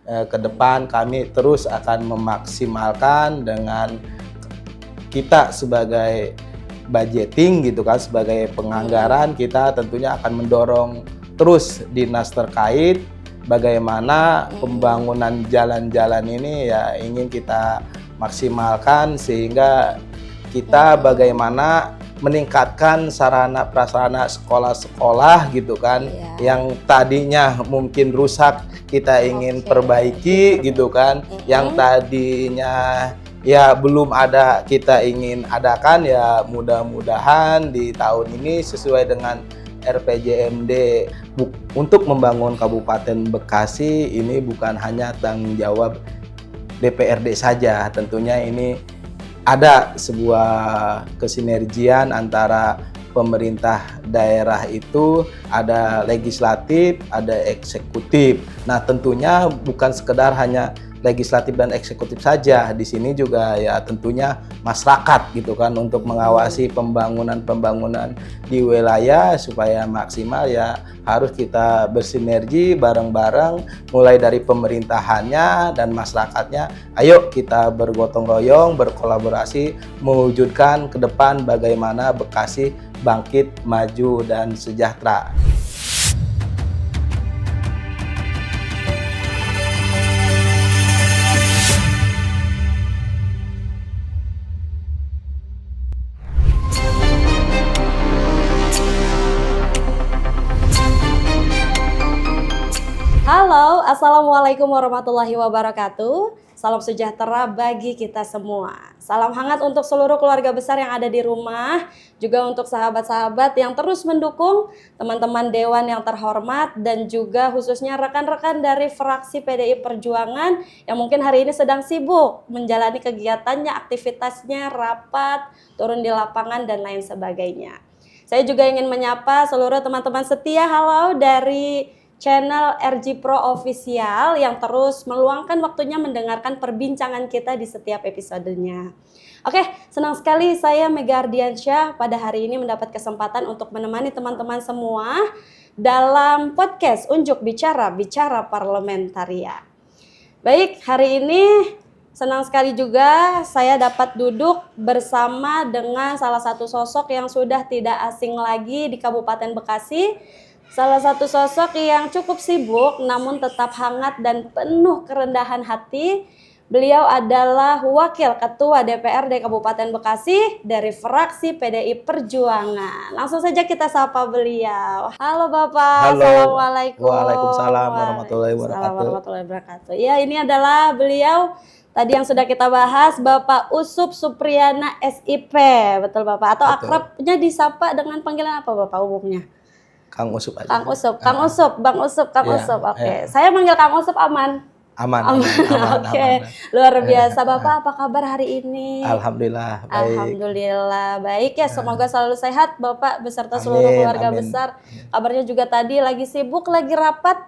ke depan kami terus akan memaksimalkan dengan kita sebagai budgeting gitu kan, sebagai penganggaran kita tentunya akan mendorong terus dinas terkait bagaimana pembangunan jalan-jalan ini ya ingin kita maksimalkan sehingga kita bagaimana meningkatkan sarana prasarana sekolah-sekolah gitu kan yang tadinya mungkin rusak kita ingin perbaiki gitu kan, yang tadinya ya belum ada kita ingin adakan ya mudah-mudahan di tahun ini sesuai dengan RPJMD untuk membangun Kabupaten Bekasi ini bukan hanya tanggung jawab DPRD saja, tentunya ini ada sebuah kesinergian antara pemerintah daerah itu, ada legislatif, ada eksekutif. Nah, tentunya bukan sekedar hanya legislatif dan eksekutif saja. Di sini juga ya tentunya masyarakat gitu kan untuk mengawasi pembangunan di wilayah supaya maksimal ya harus kita bersinergi bareng-bareng mulai dari pemerintahannya dan masyarakatnya. Ayo kita bergotong royong, berkolaborasi mewujudkan ke depan bagaimana Bekasi bangkit, maju dan sejahtera. Halo, Assalamualaikum warahmatullahi wabarakatuh. Salam sejahtera bagi kita semua. Salam hangat untuk seluruh keluarga besar yang ada di rumah, juga untuk sahabat-sahabat yang terus mendukung, teman-teman Dewan yang terhormat, dan juga khususnya rekan-rekan dari fraksi PDI Perjuangan yang mungkin hari ini sedang sibuk menjalani kegiatannya, aktivitasnya, rapat, turun di lapangan, dan lain sebagainya. Saya juga ingin menyapa seluruh teman-teman setia, halo dari channel RG Pro Official yang terus meluangkan waktunya mendengarkan perbincangan kita di setiap episodenya. Oke, senang sekali saya Mega Ardiansyah pada hari ini mendapat kesempatan untuk menemani teman-teman semua dalam podcast Unjuk Bicara Parlementaria. Baik, hari ini senang sekali juga saya dapat duduk bersama dengan salah satu sosok yang sudah tidak asing lagi di Kabupaten Bekasi. Salah satu sosok yang cukup sibuk namun tetap hangat dan penuh kerendahan hati. Beliau adalah Wakil Ketua DPRD Kabupaten Bekasi dari fraksi PDI Perjuangan. Langsung saja kita sapa beliau. Halo Bapak. Halo. Assalamualaikum. Waalaikumsalam warahmatullahi wabarakatuh. Ya, ini adalah beliau tadi yang sudah kita bahas, Bapak Usup Supriyana SIP. Betul Bapak? Atau Betul. akrabnya disapa dengan panggilan apa Bapak umumnya? Kang Usup aja. Kang Usup, Bang Usup. Ya, Usup. Oke. ya. Saya manggil Kang Usup aman. Aman. Oke. Luar biasa. Bapak apa kabar hari ini? Alhamdulillah baik. Alhamdulillah baik ya. Semoga selalu sehat Bapak beserta seluruh keluarga besar. Kabarnya juga tadi lagi sibuk, lagi rapat.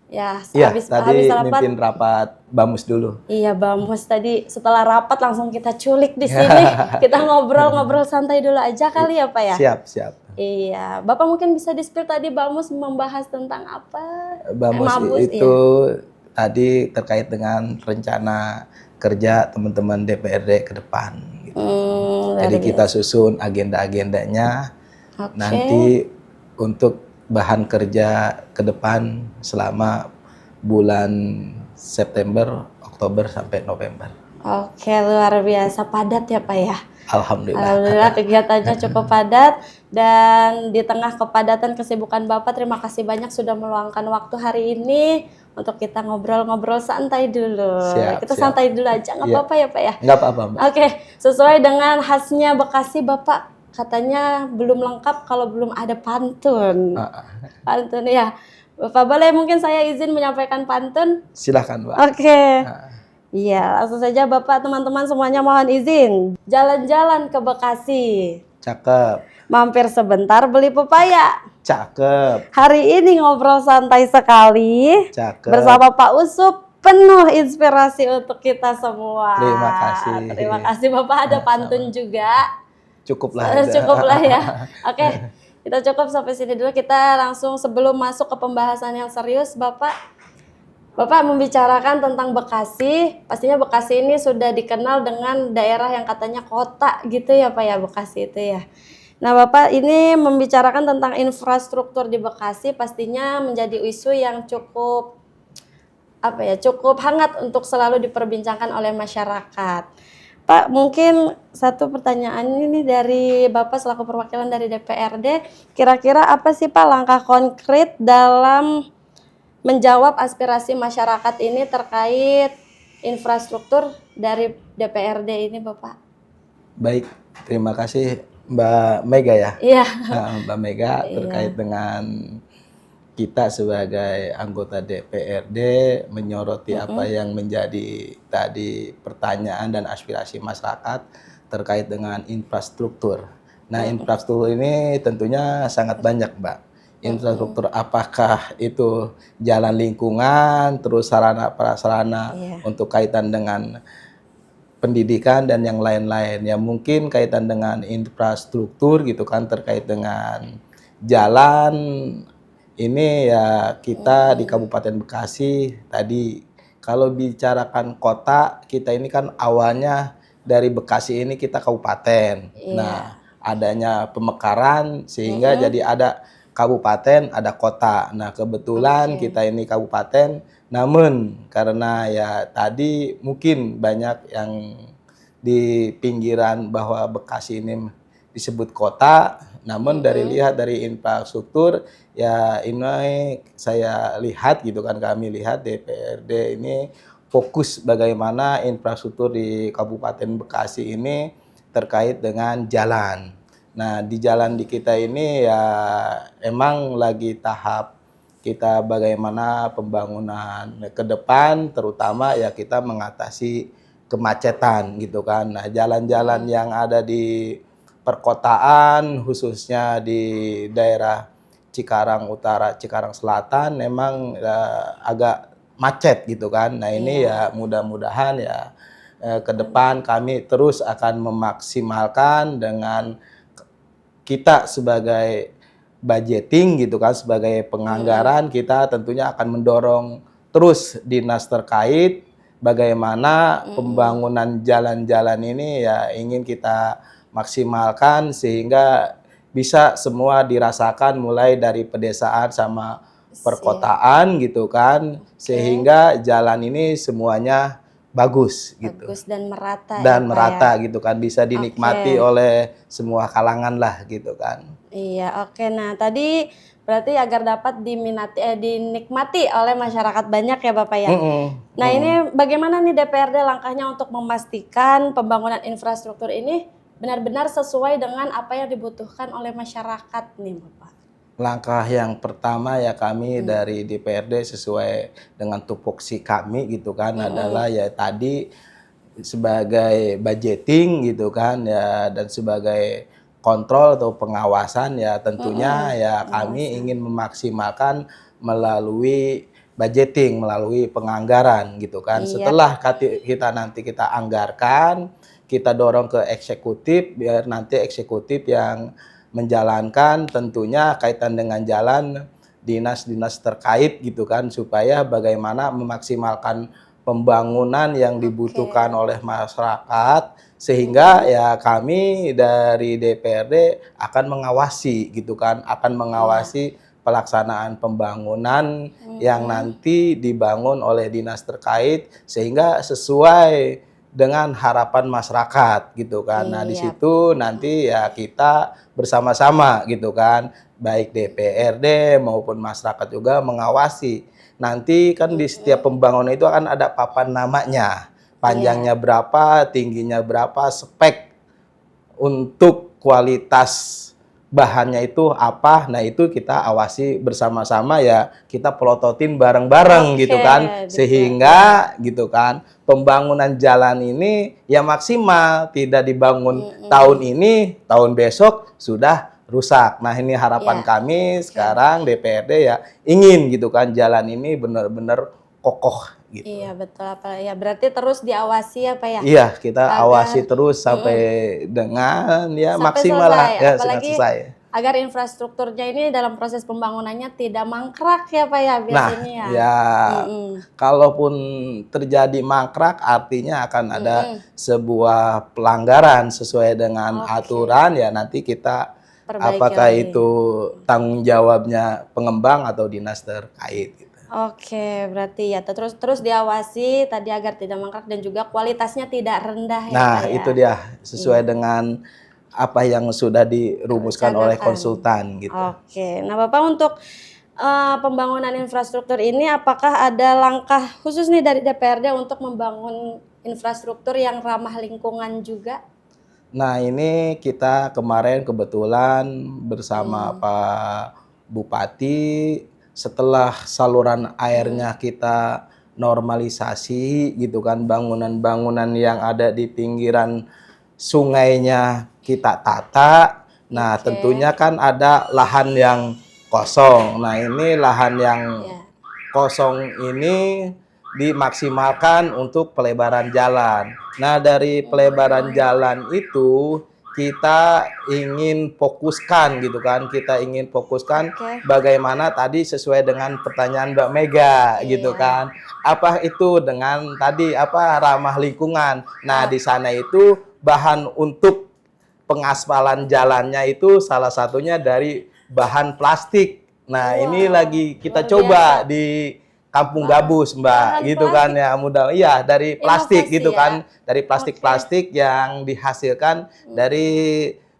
Ya, habis tadi rapat. mimpin rapat Bamus dulu. Iya, Bamus tadi setelah rapat langsung kita culik di sini. Kita ngobrol-ngobrol santai dulu aja kali ya, Pak ya? Siap. Iya, Bapak mungkin bisa di-spill tadi Bamus membahas tentang apa? Bamus itu tadi terkait dengan rencana kerja teman-teman DPRD ke depan. Gitu. Jadi kita susun agenda-agendanya nanti untuk bahan kerja ke depan selama bulan September, Oktober sampai November. Oke, luar biasa padat ya Pak ya? Alhamdulillah kegiatannya cukup padat dan di tengah kepadatan kesibukan Bapak terima kasih banyak sudah meluangkan waktu hari ini untuk kita ngobrol-ngobrol santai dulu. Kita santai dulu aja, nggak apa-apa ya Pak ya? Nggak apa-apa Mbak. Oke, sesuai dengan khasnya Bekasi Bapak katanya belum lengkap kalau belum ada pantun. Pantun ya. Bapak boleh mungkin saya izin menyampaikan pantun? Silahkan Mbak. Oke. Iya, langsung saja Bapak, teman-teman semuanya mohon izin. Jalan-jalan ke Bekasi. Cakep. Mampir sebentar beli pepaya. Cakep. Hari ini ngobrol santai sekali. Cakep. Bersama Pak Usup, penuh inspirasi untuk kita semua. Terima kasih. Terima kasih Bapak, ada pantun juga. Cukuplah ya. Oke, kita cukup sampai sini dulu. Kita langsung sebelum masuk ke pembahasan yang serius, Bapak. Bapak membicarakan tentang Bekasi, pastinya Bekasi ini sudah dikenal dengan daerah yang katanya kota gitu ya Pak ya, Bekasi itu ya. Nah Bapak ini membicarakan tentang infrastruktur di Bekasi pastinya menjadi isu yang cukup cukup hangat untuk selalu diperbincangkan oleh masyarakat. Pak, mungkin satu pertanyaan ini dari Bapak selaku perwakilan dari DPRD, kira-kira apa sih Pak langkah konkret dalam menjawab aspirasi masyarakat ini terkait infrastruktur dari DPRD ini Bapak? Baik, terima kasih Mbak Mega ya. Iya. Mbak Mega terkait Iya. dengan kita sebagai anggota DPRD menyoroti apa yang menjadi tadi pertanyaan dan aspirasi masyarakat terkait dengan infrastruktur. Nah, infrastruktur ini tentunya sangat banyak, Mbak. Infrastruktur apakah itu jalan lingkungan, terus sarana prasarana Iya. untuk kaitan dengan pendidikan dan yang lain-lain. Ya mungkin kaitan dengan infrastruktur gitu kan terkait dengan jalan ini ya kita di Kabupaten Bekasi tadi kalau bicarakan kota kita ini kan awalnya dari Bekasi ini kita kabupaten. Nah, Iya. adanya pemekaran sehingga jadi ada kabupaten, ada kota. Nah, kebetulan Oke. kita ini kabupaten, namun karena ya tadi mungkin banyak yang di pinggiran bahwa Bekasi ini disebut kota, namun lihat dari infrastruktur ya ini saya lihat gitu kan kami lihat DPRD ini fokus bagaimana infrastruktur di Kabupaten Bekasi ini terkait dengan jalan. Nah, di jalan di kita ini ya emang lagi tahap kita bagaimana pembangunan ke depan terutama ya kita mengatasi kemacetan gitu kan. Nah, jalan-jalan yang ada di perkotaan khususnya di daerah Cikarang Utara, Cikarang Selatan memang agak macet gitu kan. Nah, ini Iya. ya mudah-mudahan ya ke depan kami terus akan memaksimalkan dengan kita sebagai budgeting gitu kan, sebagai penganggaran kita tentunya akan mendorong terus dinas terkait bagaimana pembangunan jalan-jalan ini ya ingin kita maksimalkan sehingga bisa semua dirasakan mulai dari pedesaan sama Siap. perkotaan gitu kan, sehingga jalan ini semuanya bagus gitu Bagus dan merata ya dan Pak ya. merata gitu kan, bisa dinikmati Oke. oleh semua kalangan lah gitu kan. Iya, oke. Nah, tadi berarti agar dapat dinikmati oleh masyarakat banyak ya, Bapak ya. Nah, ini bagaimana nih DPRD langkahnya untuk memastikan pembangunan infrastruktur ini benar-benar sesuai dengan apa yang dibutuhkan oleh masyarakat nih, Bapak? Langkah yang pertama ya kami dari DPRD sesuai dengan tupoksi kami gitu kan adalah ya tadi sebagai budgeting gitu kan ya dan sebagai kontrol atau pengawasan ya tentunya ya kami ingin memaksimalkan melalui budgeting, melalui penganggaran gitu kan. Iya. Setelah kita nanti kita anggarkan, kita dorong ke eksekutif biar nanti eksekutif yang menjalankan tentunya kaitan dengan jalan dinas-dinas terkait gitu kan supaya bagaimana memaksimalkan pembangunan yang dibutuhkan oleh masyarakat sehingga ya kami dari DPRD akan mengawasi gitu kan, akan mengawasi pelaksanaan pembangunan yang nanti dibangun oleh dinas terkait sehingga sesuai dengan harapan masyarakat gitu kan. Nah, di Iya. situ nanti ya kita bersama-sama gitu kan, baik DPRD maupun masyarakat juga mengawasi. Nanti kan di setiap pembangunan itu akan ada papan namanya, panjangnya berapa, tingginya berapa, spek untuk kualitas bahannya itu apa. Nah, itu kita awasi bersama-sama ya, kita pelototin bareng-bareng gitu kan. Sehingga gitu kan, pembangunan jalan ini ya maksimal, tidak dibangun tahun ini, tahun besok sudah rusak. Nah, ini harapan kami sekarang DPRD ya ingin gitu kan jalan ini benar-benar kokoh gitu. Iya, betul apa ya berarti terus diawasi ya, Pak ya? Iya, kita Agar awasi terus sampai dengan ya sampai maksimal lah selesai, ya apalagi selesai. agar infrastrukturnya ini dalam proses pembangunannya tidak mangkrak ya Pak ya Nah, biasanya ya. ya Mm-mm. kalaupun terjadi mangkrak artinya akan ada Mm-mm. sebuah pelanggaran sesuai dengan Oke. aturan ya nanti kita Perbaiki apakah lagi. itu tanggung jawabnya pengembang atau dinas terkait gitu. Oke, berarti ya terus diawasi tadi agar tidak mangkrak dan juga kualitasnya tidak rendah ya Pak Nah, ya. itu dia sesuai Iya. dengan apa yang sudah dirumuskan oleh Rencanakan. konsultan gitu. Oke, nah Bapak untuk pembangunan infrastruktur ini apakah ada langkah khusus nih dari DPRD untuk membangun infrastruktur yang ramah lingkungan juga? Nah, ini kita kemarin kebetulan bersama Pak Bupati setelah saluran airnya kita normalisasi gitu kan, bangunan-bangunan yang ada di pinggiran sungainya kita tata. Nah, Oke. tentunya kan ada lahan yang kosong. Nah, ini lahan yang Ya. kosong ini dimaksimalkan untuk pelebaran jalan. Nah, dari pelebaran jalan itu kita ingin fokuskan gitu kan. Kita ingin fokuskan Oke. bagaimana tadi sesuai dengan pertanyaan Mbak Mega gitu Iya. kan. Apa itu dengan tadi apa ramah lingkungan. Nah, di sana itu bahan untuk pengaspalan jalannya itu salah satunya dari bahan plastik. Nah, ini lagi kita luar coba biasa. di Kampung Gabus, Mbak, bahan gitu kan plastik. ya, mudah. Iya, dari plastik Inovasi gitu ya. kan, dari plastik-plastik yang dihasilkan dari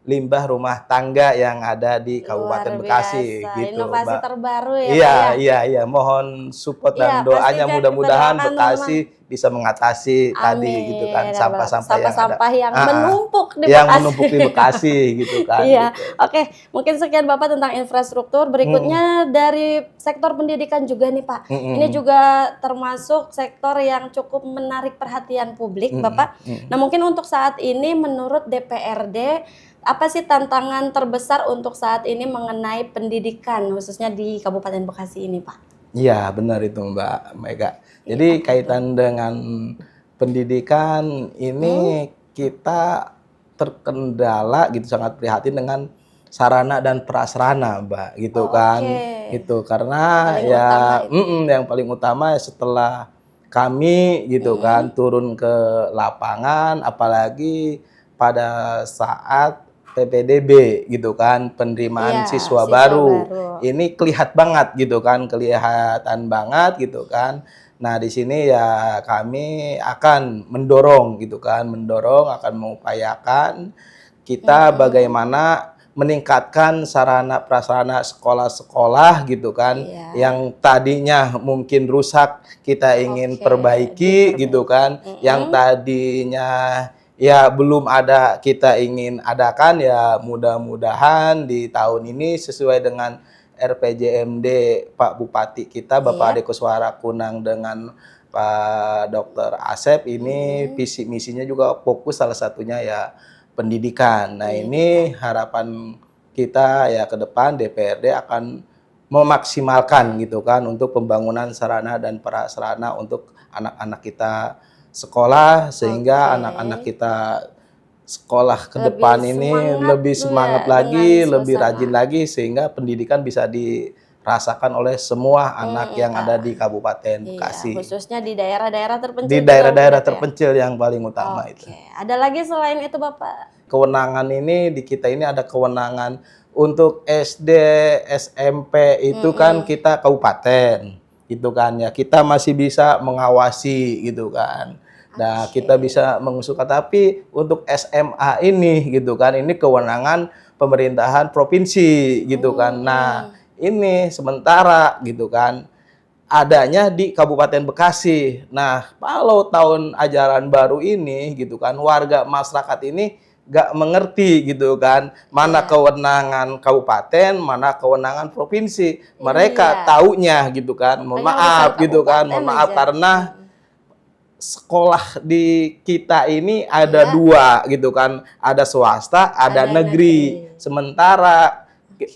limbah rumah tangga yang ada di Kabupaten Luar Bekasi, biasa. gitu, Inovasi Mbak. terbaru ya Iya, Pak ya. iya. Mohon support Iya, dan doanya pastinya kita mudah-mudahan doakan Bekasi bisa mengatasi tadi gitu kan Amin. sampah-sampah yang ada. Sampah-sampah yang Ah, ah. menumpuk di Yang Bekasi. menumpuk di Bekasi gitu kan. Iya, Gitu. oke. Mungkin sekian Bapak tentang infrastruktur. Berikutnya dari sektor pendidikan juga nih Pak. Ini juga termasuk sektor yang cukup menarik perhatian publik Bapak. Nah mungkin untuk saat ini menurut DPRD, apa sih tantangan terbesar untuk saat ini mengenai pendidikan khususnya di Kabupaten Bekasi ini Pak? Iya, benar itu Mbak Mega. Jadi kaitan dengan pendidikan ini kita terkendala gitu sangat prihatin dengan sarana dan prasarana, Mbak, gitu kan. Oke. Gitu karena Paling ya utama itu. yang paling utama setelah kami gitu kan turun ke lapangan apalagi pada saat PPDB gitu kan, penerimaan Iya, siswa siswa baru. baru. Ini kelihatan banget gitu kan, kelihatan banget gitu kan. Nah, di sini ya kami akan mendorong gitu kan, akan mengupayakan kita bagaimana meningkatkan sarana prasarana sekolah-sekolah gitu kan, Iya. yang tadinya mungkin rusak kita ingin Oke, perbaiki gitu kan, yang tadinya ya belum ada kita ingin adakan ya mudah-mudahan di tahun ini sesuai dengan RPJMD Pak Bupati kita Bapak Ade Kuswara Kunang dengan Pak Dr. Asep ini visi misinya juga fokus salah satunya ya pendidikan. Nah, ini harapan kita ya ke depan DPRD akan memaksimalkan gitu kan untuk pembangunan sarana dan prasarana untuk anak-anak kita sekolah sehingga anak-anak kita sekolah ke Lebih depan ini semangat lebih tuh semangat ya lagi, dengan lebih suasana. rajin lagi sehingga pendidikan bisa dirasakan oleh semua anak yang ada di Kabupaten Bekasi. Iya, khususnya di daerah-daerah terpencil. Di juga daerah-daerah mungkin ya? terpencil yang paling utama itu. Oke, ada lagi selain itu Bapak? Kewenangan ini di kita ini ada kewenangan untuk SD, SMP itu kan kita kabupaten, gitu kan ya. Kita masih bisa mengawasi gitu kan. Nah, kita bisa mengusulkan tapi untuk SMA ini gitu kan, ini kewenangan pemerintahan provinsi gitu kan. Nah, ini sementara gitu kan adanya di Kabupaten Bekasi. Nah, kalau tahun ajaran baru ini gitu kan warga masyarakat ini nggak mengerti gitu kan mana kewenangan kabupaten, mana kewenangan provinsi. Mereka taunya gitu kan, mohon maaf gitu kan, mohon maaf karena sekolah di kita ini ada dua gitu kan, ada swasta, ada negeri. Sementara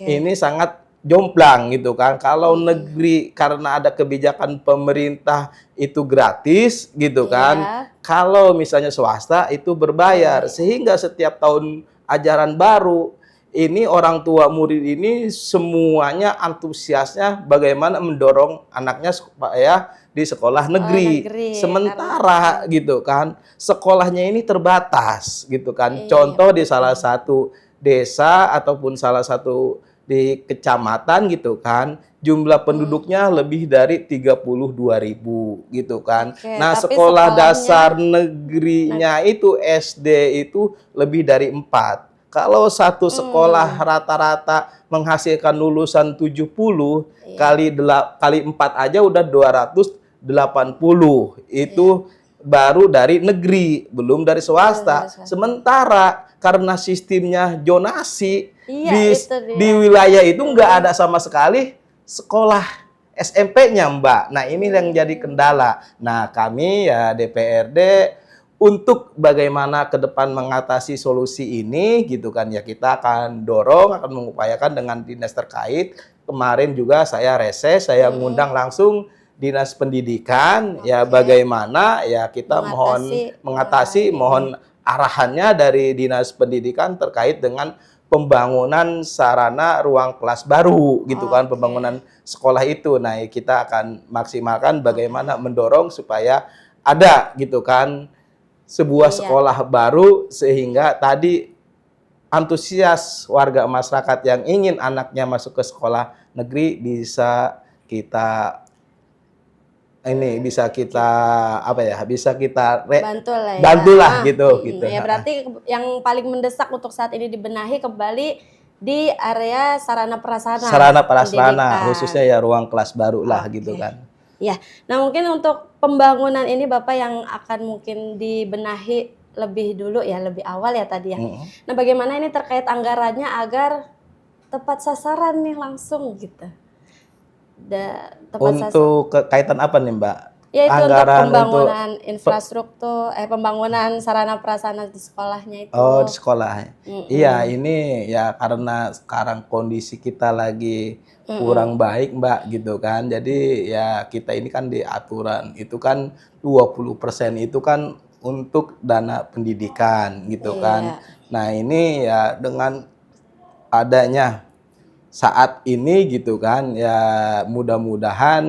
ini sangat jomplang gitu kan. Kalau negeri karena ada kebijakan pemerintah itu gratis gitu kan. Kalau misalnya swasta itu berbayar sehingga setiap tahun ajaran baru ini orang tua murid ini semuanya antusiasnya bagaimana mendorong anaknya supaya di sekolah negeri. negeri, Sementara gitu kan, sekolahnya ini terbatas gitu kan. Iya, Contoh di betul. salah satu desa ataupun salah satu di kecamatan gitu kan, jumlah penduduknya lebih dari 32.000 gitu kan. Oke, Nah, tapi sekolah dasar sekolahnya negerinya itu SD itu lebih dari 4. Kalau satu sekolah rata-rata menghasilkan lulusan 70 Iya. kali 4 aja udah 280. Itu baru dari negeri, belum dari swasta. swasta. Sementara karena sistemnya zonasi Iya, di, itu dia. di wilayah itu nggak ada sama sekali sekolah SMP-nya, Mbak. Nah, ini yang jadi kendala. Nah, kami ya DPRD untuk bagaimana ke depan mengatasi solusi ini gitu kan ya, kita akan dorong, akan mengupayakan dengan dinas terkait. Kemarin juga saya reses, saya ngundang langsung dinas pendidikan ya, bagaimana ya kita mohon mengatasi, mohon arahannya dari dinas pendidikan terkait dengan pembangunan sarana ruang kelas baru gitu kan, pembangunan sekolah itu. Nah, kita akan maksimalkan bagaimana mendorong supaya ada gitu kan sebuah sekolah baru, sehingga tadi antusias warga masyarakat yang ingin anaknya masuk ke sekolah negeri bisa kita bantulah gitu. Ya, berarti yang paling mendesak untuk saat ini dibenahi kembali di area sarana prasarana pendidikan. khususnya ya ruang kelas baru lah gitu kan. Ya, nah mungkin untuk pembangunan ini Bapak yang akan mungkin dibenahi lebih dulu ya, lebih awal ya tadi ya. Nah, bagaimana ini terkait anggarannya agar tepat sasaran nih langsung gitu. Untuk kaitan apa nih, Mbak? Ya, itu anggaran untuk pembangunan infrastruktur, pembangunan sarana prasarana di sekolahnya itu. Oh, di sekolah. Iya, ini ya karena sekarang kondisi kita lagi kurang baik, Mbak, gitu kan. Jadi ya kita ini kan di aturan itu kan 20% itu kan untuk dana pendidikan gitu kan. Nah, ini ya dengan adanya saat ini gitu kan ya, mudah-mudahan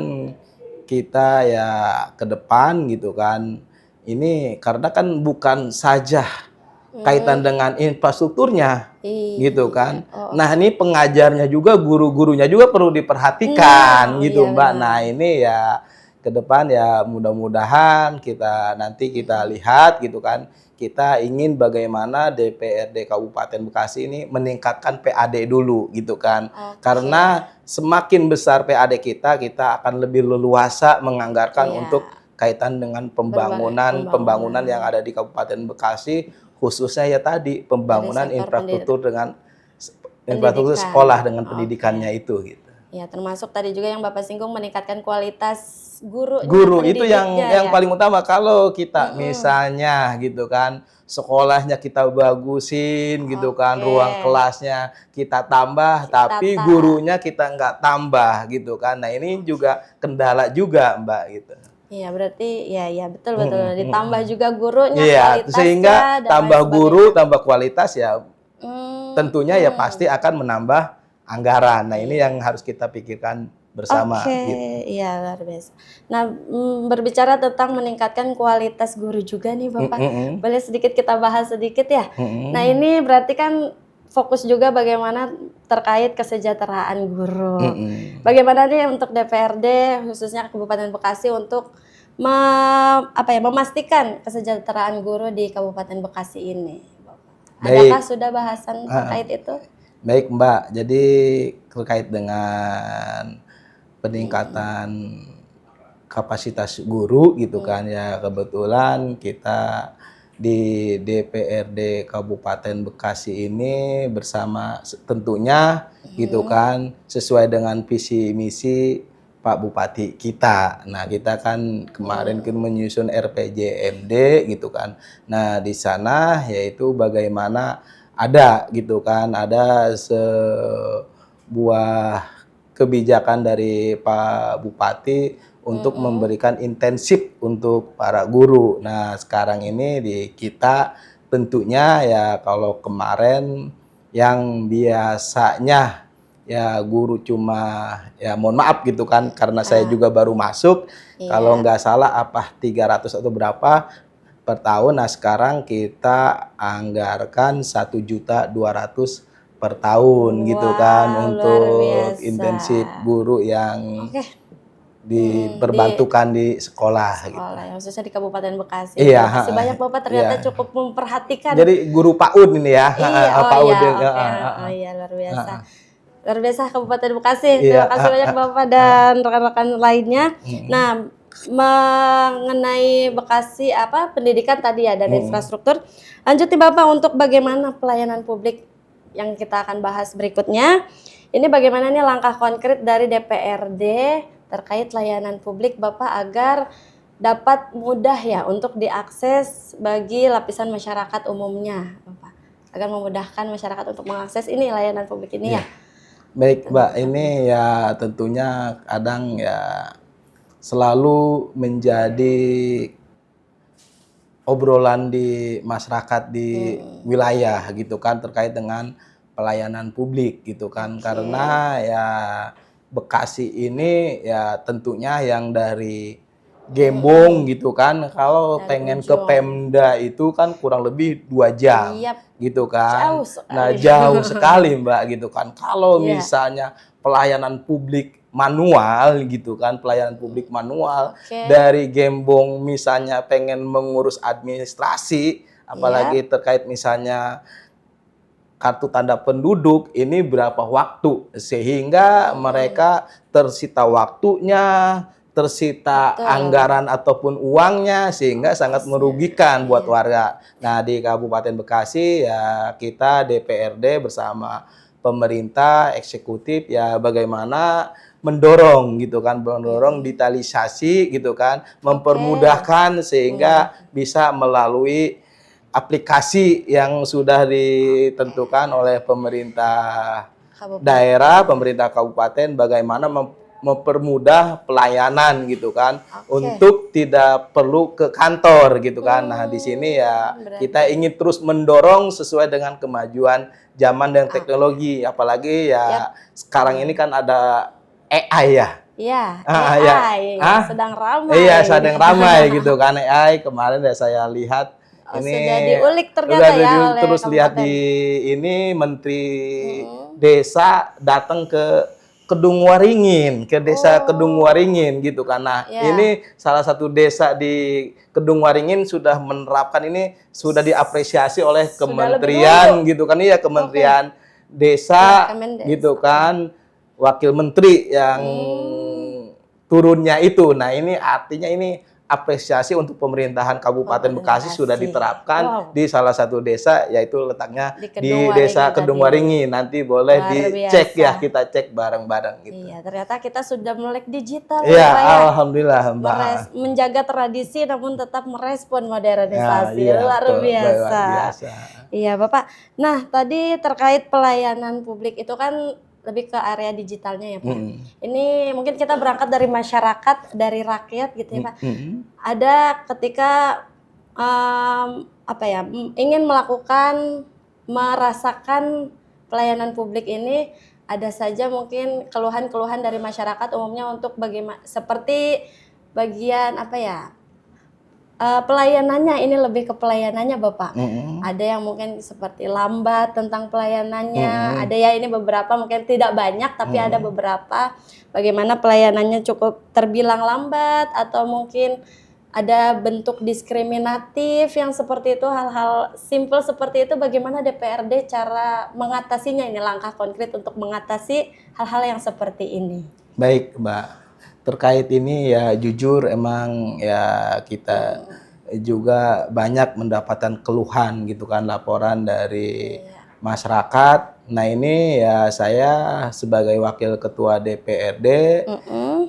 kita ya ke depan gitu kan. Ini karena kan bukan saja kaitan dengan infrastrukturnya gitu kan. Nah, ini pengajarnya juga, guru-gurunya juga perlu diperhatikan gitu, Mbak. Nah, ini ya ke depan ya mudah-mudahan nanti kita lihat gitu kan. Kita ingin bagaimana DPRD Kabupaten Bekasi ini meningkatkan PAD dulu gitu kan. Karena semakin besar PAD kita akan lebih leluasa menganggarkan untuk kaitan dengan pembangunan yang ada di Kabupaten Bekasi, khususnya ya tadi pembangunan infrastruktur dengan infrastruktur sekolah dengan pendidikannya itu gitu. Ya, termasuk tadi juga yang Bapak singgung meningkatkan kualitas guru itu yang paling utama. Kalau kita misalnya gitu kan sekolahnya kita bagusin gitu kan, ruang kelasnya kita tambah, tapi gurunya kita nggak tambah gitu kan. Nah, ini juga kendala juga, Mbak, gitu. Iya, berarti ya betul ditambah juga gurunya, kualitasnya, sehingga tambah guru, tambah kualitas ya tentunya ya pasti akan menambah anggaran. Nah, ini yang harus kita pikirkan bersama. Iya, luar biasa. Nah, berbicara tentang meningkatkan kualitas guru juga nih Bapak, boleh sedikit kita bahas sedikit ya? Nah, ini berarti kan fokus juga bagaimana terkait kesejahteraan guru. Bagaimana nih untuk DPRD khususnya Kabupaten Bekasi untuk memastikan kesejahteraan guru di Kabupaten Bekasi ini? Adakah sudah bahasan terkait itu? Baik, Mbak. Jadi terkait dengan peningkatan kapasitas guru gitu kan ya, kebetulan kita di DPRD Kabupaten Bekasi ini bersama tentunya gitu kan sesuai dengan visi misi Pak Bupati kita. Nah, kita kan kemarin menyusun RPJMD gitu kan. Nah, di sana yaitu bagaimana ada gitu kan, ada sebuah kebijakan dari Pak Bupati untuk memberikan intensif untuk para guru. Nah, sekarang ini di kita tentunya ya kalau kemarin yang biasanya ya guru cuma ya mohon maaf gitu kan karena saya juga baru masuk, kalau Iya. nggak salah apa 300 atau berapa per tahun. Nah sekarang kita anggarkan 1.200.000 per tahun gitu kan Wow, luar untuk biasa. intensif guru yang Oke, di diperbantukan di sekolah gitu. sekolah ya, khususnya di Kabupaten Bekasi. Iya, Terima kasih banyak Bapak, ternyata iya. cukup memperhatikan. Jadi guru PAUD ini ya, Iya, oh PAUD iya, ini, oke, oh iya, luar biasa. heeh. Luar biasa Kabupaten Bekasi. Iya, Terima kasih banyak Bapak dan rekan-rekan lainnya. mhm, Nah, mengenai Bekasi apa pendidikan tadi ya dan infrastruktur. Lanjut nih Bapak untuk bagaimana pelayanan publik yang kita akan bahas berikutnya. Ini bagaimana nih langkah konkret dari DPRD terkait layanan publik Bapak agar dapat mudah ya untuk diakses bagi lapisan masyarakat umumnya, Bapak. Agar memudahkan masyarakat untuk mengakses ini layanan publik ini ya. iya. Baik Mbak, ini ya tentunya kadang ya selalu menjadi obrolan di masyarakat di wilayah gitu kan terkait dengan pelayanan publik gitu kan. Karena ya Bekasi ini ya tentunya yang dari Gembong gitu kan, kalau Dari pengen ke ujung. Pemda itu kan kurang lebih 2 jam Iya, gitu kan. jauh Nah sekali. jauh sekali Mbak gitu kan. Kalau Iya. misalnya pelayanan publik manual gitu kan, pelayanan publik manual Oke. dari Gembong misalnya pengen mengurus administrasi, apalagi terkait misalnya kartu tanda penduduk ini berapa waktu sehingga mereka tersita waktunya, tersita Betul. anggaran ataupun uangnya sehingga sangat merugikan buat warga. Nah, di Kabupaten Bekasi ya kita DPRD bersama pemerintah eksekutif ya bagaimana mendorong gitu kan, mendorong digitalisasi gitu kan, mempermudahkan sehingga bisa melalui aplikasi yang sudah ditentukan oleh pemerintah Kabupaten. daerah, pemerintah kabupaten bagaimana mempermudah pelayanan gitu kan untuk tidak perlu ke kantor gitu kan. Nah, di sini ya kita ingin terus mendorong sesuai dengan kemajuan zaman dan teknologi, apalagi ya sekarang ini kan ada AI ya. Iya, Ya. AI sedang ramai. Iya, sedang ramai gitu kan AI. Kemarin ya saya lihat ini sudah diulik ternyata ya oleh terus lihat kabupaten. di ini Menteri Desa datang ke Kedung Waringin, ke desa Kedung Waringin gitu kan. Nah, ini salah satu desa di Kedung Waringin sudah menerapkan ini, sudah diapresiasi oleh kementerian gitu kan. Iya, Kementerian Desa Kemendes. gitu kan. Wakil menteri yang turunnya itu. Nah, ini artinya ini apresiasi untuk pemerintahan Kabupaten Bekasi sudah diterapkan di salah satu desa, yaitu letaknya di desa Kedung Waringin. Nanti boleh dicek ya, kita cek bareng-bareng gitu. Iya, ternyata kita sudah melek digital. Iya, alhamdulillah Mbak. Menjaga tradisi namun tetap merespon modernisasi. Ya, luar biasa. Luar biasa. Iya, Bapak. Nah, tadi terkait pelayanan publik itu kan lebih ke area digitalnya ya Pak. Ini mungkin kita berangkat dari masyarakat, dari rakyat gitu ya Pak. Ada ketika ingin merasakan pelayanan publik ini, ada saja mungkin keluhan-keluhan dari masyarakat umumnya untuk seperti bagian pelayanannya, ini lebih ke pelayanannya Bapak. Ada yang mungkin seperti lambat tentang pelayanannya, ada ya ini beberapa mungkin tidak banyak tapi ada beberapa bagaimana pelayanannya cukup terbilang lambat atau mungkin ada bentuk diskriminatif yang seperti itu, hal-hal simple seperti itu. Bagaimana DPRD cara mengatasinya, ini langkah konkret untuk mengatasi hal-hal yang seperti ini? Baik Mbak. Terkait ini ya jujur emang ya kita juga banyak mendapatkan keluhan gitu kan, laporan dari masyarakat. Nah ini ya saya sebagai wakil ketua DPRD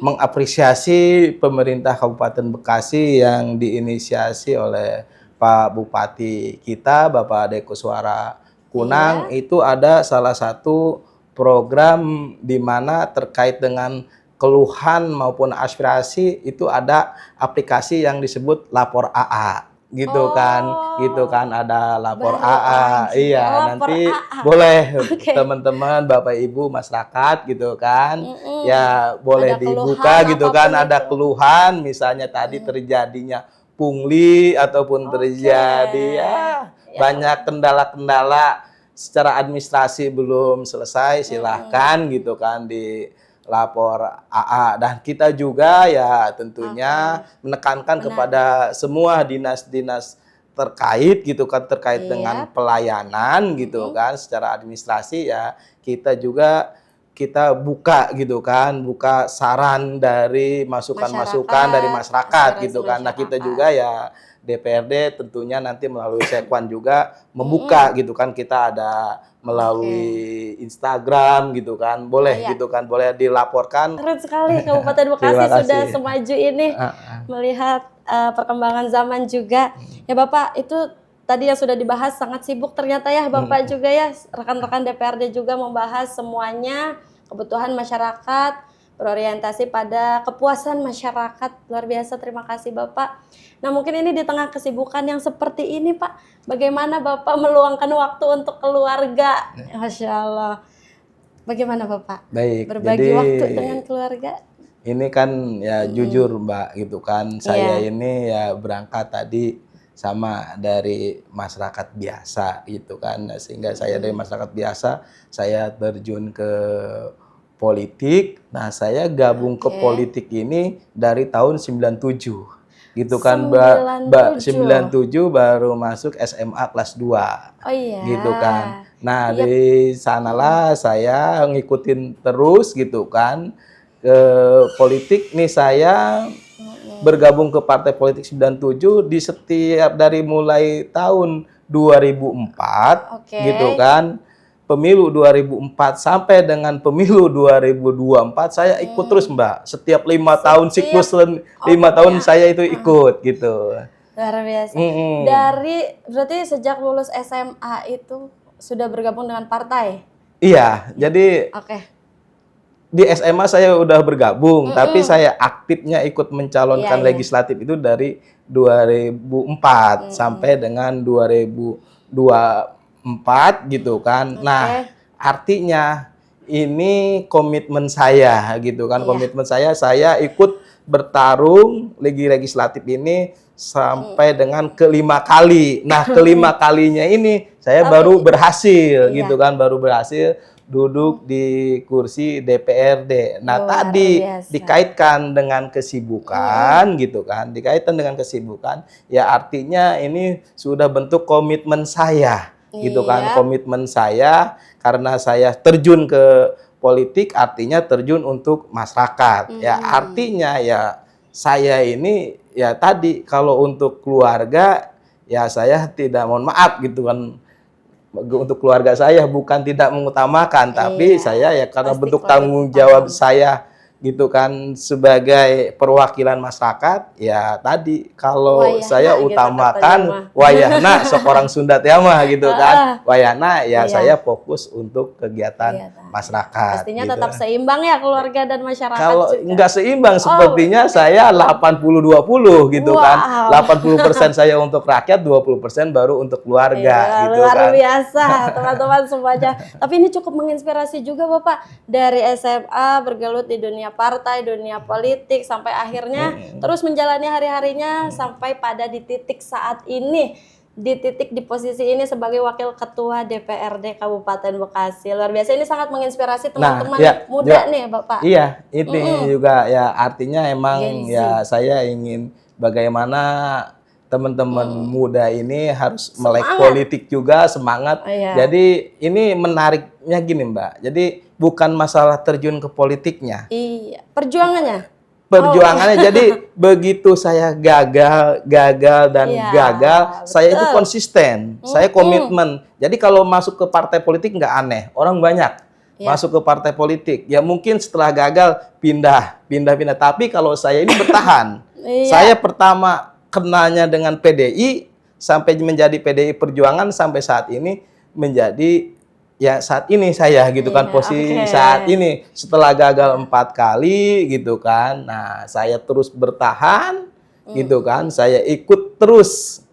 mengapresiasi pemerintah Kabupaten Bekasi yang diinisiasi oleh Pak Bupati kita, Bapak Dekuswara Kunang. Itu ada salah satu program di mana terkait dengan keluhan maupun aspirasi itu ada aplikasi yang disebut Lapor AA. gitu kan ada lapor baru AA, iya lapor nanti AA. boleh Oke. teman-teman Bapak Ibu masyarakat gitu kan, ya boleh Ada dibuka keluhan gitu kan, apapun ada itu. keluhan misalnya tadi terjadinya pungli ataupun Oke. terjadi ya Ya. banyak kendala-kendala secara administrasi belum selesai, silahkan gitu kan di lapor AA, dan kita juga ya tentunya menekankan Benar. kepada semua dinas-dinas terkait gitu kan, terkait dengan Iya. pelayanan gitu kan secara administrasi, ya kita buka gitu kan, buka saran dari masukan-masukan dari masyarakat aspirasi gitu kan. Nah, kita masyarakat. juga ya DPRD tentunya nanti melalui Sekwan juga membuka gitu kan, kita ada melalui Instagram gitu kan, boleh Iya. gitu kan, boleh dilaporkan. Keren sekali Kabupaten Bekasi Terima sudah kasih. semaju ini melihat perkembangan zaman juga. Ya Bapak, itu tadi yang sudah dibahas sangat sibuk ternyata ya Bapak juga ya, rekan-rekan DPRD juga membahas semuanya kebutuhan masyarakat, berorientasi pada kepuasan masyarakat. Luar biasa, terima kasih Bapak. Nah mungkin ini di tengah kesibukan yang seperti ini Pak, bagaimana Bapak meluangkan waktu untuk keluarga? Masya Allah. Bagaimana Bapak? Baik, Berbagi jadi waktu dengan keluarga? ini kan ya jujur Mbak gitu kan, saya Iya. ini ya berangkat tadi sama dari masyarakat biasa gitu kan, sehingga saya dari masyarakat biasa, saya terjun ke politik. Nah, saya gabung ke politik ini dari tahun 97 gitu kan, Mbak, 97 baru masuk SMA kelas 2 Oh iya. gitu kan. Nah, Iya. di sanalah saya ngikutin terus gitu kan ke politik nih, saya bergabung ke partai politik 97 di setiap dari mulai tahun 2004 gitu kan. Pemilu 2004 sampai dengan pemilu 2024 saya ikut terus Mbak. Setiap 5 tahun siklus 5 tahun saya itu ikut gitu. Luar biasa. Dari berarti sejak lulus SMA itu sudah bergabung dengan partai? Iya, jadi di SMA saya udah bergabung, tapi saya aktifnya ikut mencalonkan legislatif itu dari 2004 sampai dengan 2024 gitu kan. Nah, artinya ini komitmen saya gitu kan, komitmen saya ikut bertarung legislatif ini sampai dengan kelima kali. Nah, kelima kalinya ini saya baru berhasil gitu kan, baru berhasil duduk di kursi DPRD. Nah, tadi dikaitkan dengan kesibukan gitu kan, dikaitkan dengan kesibukan, ya artinya ini sudah bentuk komitmen saya gitu kan, komitmen saya karena saya terjun ke politik artinya terjun untuk masyarakat. Ya artinya ya saya ini ya tadi kalau untuk keluarga ya saya tidak, mohon maaf gitu kan, untuk keluarga saya bukan tidak mengutamakan, tapi saya ya karena bentuk tanggung jawab saya gitu kan sebagai perwakilan masyarakat, ya tadi kalau wayahna saya utamakan wayahna seorang Sunda mah gitu kan, wayahna ya saya fokus untuk kegiatan masyarakat. Pastinya gitu. tetap seimbang ya keluarga dan masyarakat. Kalau juga nggak seimbang sepertinya saya 80-20 gitu kan. 80% saya untuk rakyat, 20% baru untuk keluarga gitu luar kan. biasa teman-teman semuanya. Tapi ini cukup menginspirasi juga Bapak, dari SMA bergelut di dunia partai, dunia politik, sampai akhirnya terus menjalani hari-harinya sampai pada di titik saat ini, di posisi ini sebagai wakil ketua DPRD Kabupaten Bekasi. Luar biasa, ini sangat menginspirasi teman-teman muda nih Bapak. Iya, ini juga ya artinya emang ya saya ingin bagaimana teman-teman muda ini harus melek politik juga, semangat. Jadi ini menariknya gini Mbak, jadi bukan masalah terjun ke politiknya. Iya, perjuangannya. Jadi begitu saya gagal dan gagal, saya itu konsisten, saya komitmen. Jadi kalau masuk ke partai politik nggak aneh, orang banyak masuk ke partai politik. Ya mungkin setelah gagal pindah. Tapi kalau saya ini bertahan. Saya pertama kenalnya dengan PDI sampai menjadi PDI Perjuangan sampai saat ini menjadi ya saat ini saya gitu kan, posisi saat ini setelah gagal 4 kali gitu kan. Nah, saya terus bertahan gitu kan. Saya ikut terus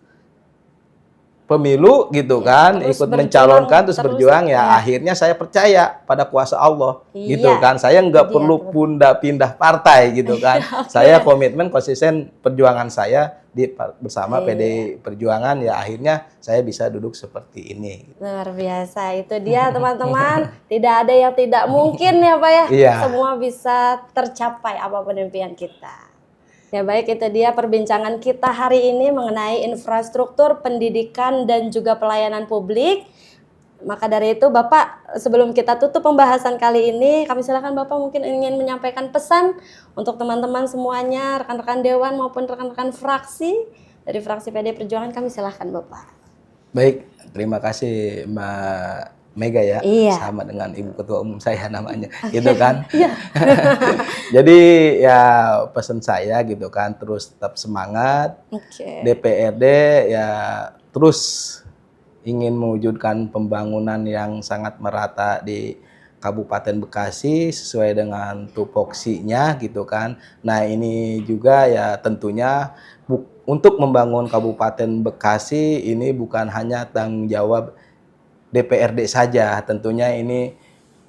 pemilu gitu kan, terus ikut berjuang, mencalonkan terus terus, berjuang ya, ya. akhirnya saya percaya pada kuasa Allah Iya, gitu kan. Saya nggak itu dia perlu tuh. pindah partai gitu kan. Oke. Saya komitmen konsisten perjuangan saya bersama Iya. PDI Perjuangan ya, akhirnya saya bisa duduk seperti ini. Luar biasa, itu dia teman-teman. Tidak ada yang tidak mungkin ya Pak ya. Iya. Semua bisa tercapai apapun impian kita. Ya baik, itu dia perbincangan kita hari ini mengenai infrastruktur pendidikan dan juga pelayanan publik. Maka dari itu Bapak, sebelum kita tutup pembahasan kali ini, kami silakan Bapak mungkin ingin menyampaikan pesan untuk teman-teman semuanya, rekan-rekan dewan maupun rekan-rekan fraksi dari fraksi PD Perjuangan, kami silakan Bapak. Baik, terima kasih Mbak Mega ya, Iya. sama dengan Ibu Ketua Umum saya namanya, gitu kan. Iya. Jadi ya pesan saya gitu kan, terus tetap semangat. Oke. DPRD ya terus ingin mewujudkan pembangunan yang sangat merata di Kabupaten Bekasi sesuai dengan tupoksinya gitu kan. Nah ini juga ya tentunya untuk membangun Kabupaten Bekasi ini bukan hanya tanggung jawab DPRD saja, tentunya ini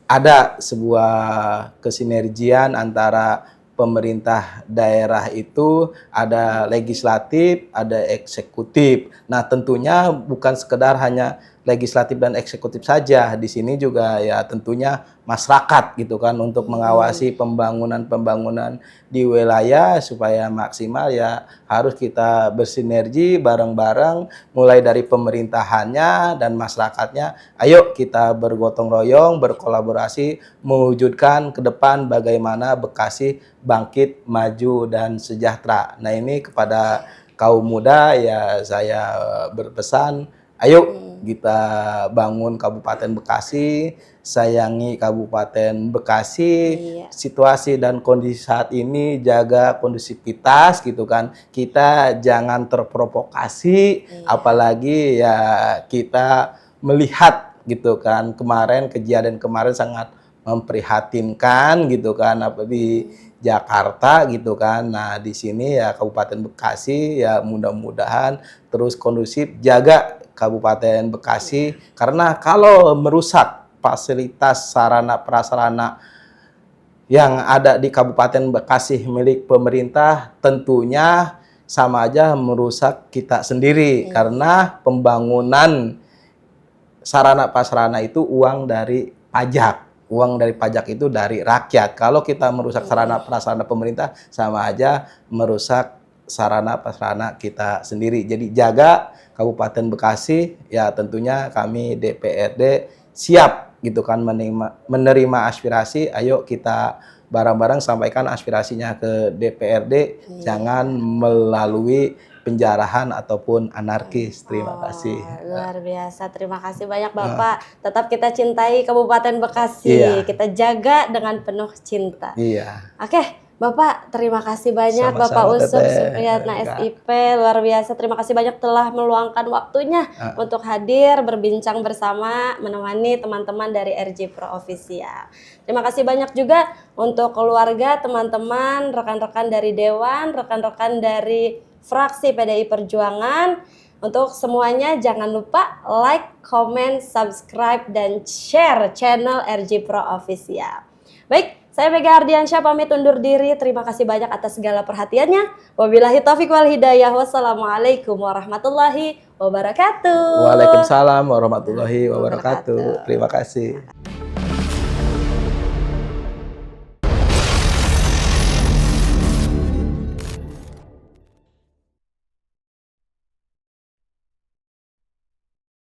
ada sebuah kesinergian antara pemerintah daerah itu, ada legislatif, ada eksekutif. Nah, tentunya bukan sekedar hanya legislatif dan eksekutif saja. Di sini juga ya tentunya masyarakat gitu kan untuk mengawasi pembangunan-pembangunan di wilayah supaya maksimal ya harus kita bersinergi bareng-bareng mulai dari pemerintahannya dan masyarakatnya. Ayo kita bergotong royong, berkolaborasi mewujudkan ke depan bagaimana Bekasi bangkit, maju dan sejahtera. Nah, ini kepada kaum muda ya saya berpesan, ayo kita bangun Kabupaten Bekasi, sayangi Kabupaten Bekasi, situasi dan kondisi saat ini jaga kondusivitas gitu kan. Kita jangan terprovokasi, apalagi ya kita melihat gitu kan kemarin kejadian kemarin sangat memprihatinkan gitu kan apa di Jakarta gitu kan. Nah, di sini ya Kabupaten Bekasi ya mudah-mudahan terus kondusif, jaga Kabupaten Bekasi karena kalau merusak fasilitas sarana prasarana yang ada di Kabupaten Bekasi milik pemerintah tentunya sama aja merusak kita sendiri karena pembangunan sarana prasarana itu uang dari pajak. Uang dari pajak itu dari rakyat. Kalau kita merusak sarana prasarana pemerintah sama aja merusak sarana prasarana kita sendiri. Jadi jaga Kabupaten Bekasi ya tentunya kami DPRD siap gitu kan menerima aspirasi. Ayo kita bareng-bareng sampaikan aspirasinya ke DPRD, jangan melalui penjarahan ataupun anarkis. Terima kasih. Luar biasa, terima kasih banyak Bapak. Tetap kita cintai Kabupaten Bekasi, kita jaga dengan penuh cinta. Iya. Oke, Bapak, terima kasih banyak. Sama-sama, Bapak Usop Teteh. Supriyatna SIP, luar biasa. Terima kasih banyak telah meluangkan waktunya untuk hadir, berbincang bersama, menemani teman-teman dari RJ Pro Official. Terima kasih banyak juga untuk keluarga, teman-teman, rekan-rekan dari Dewan, rekan-rekan dari fraksi PDI Perjuangan. Untuk semuanya jangan lupa like, comment, subscribe, dan share channel RJ Pro Official. Baik, saya Mega Ardiansyah pamit undur diri. Terima kasih banyak atas segala perhatiannya. Wabillahi taufiq wal hidayah. Wassalamualaikum warahmatullahi wabarakatuh. Waalaikumsalam warahmatullahi wabarakatuh. Terima kasih.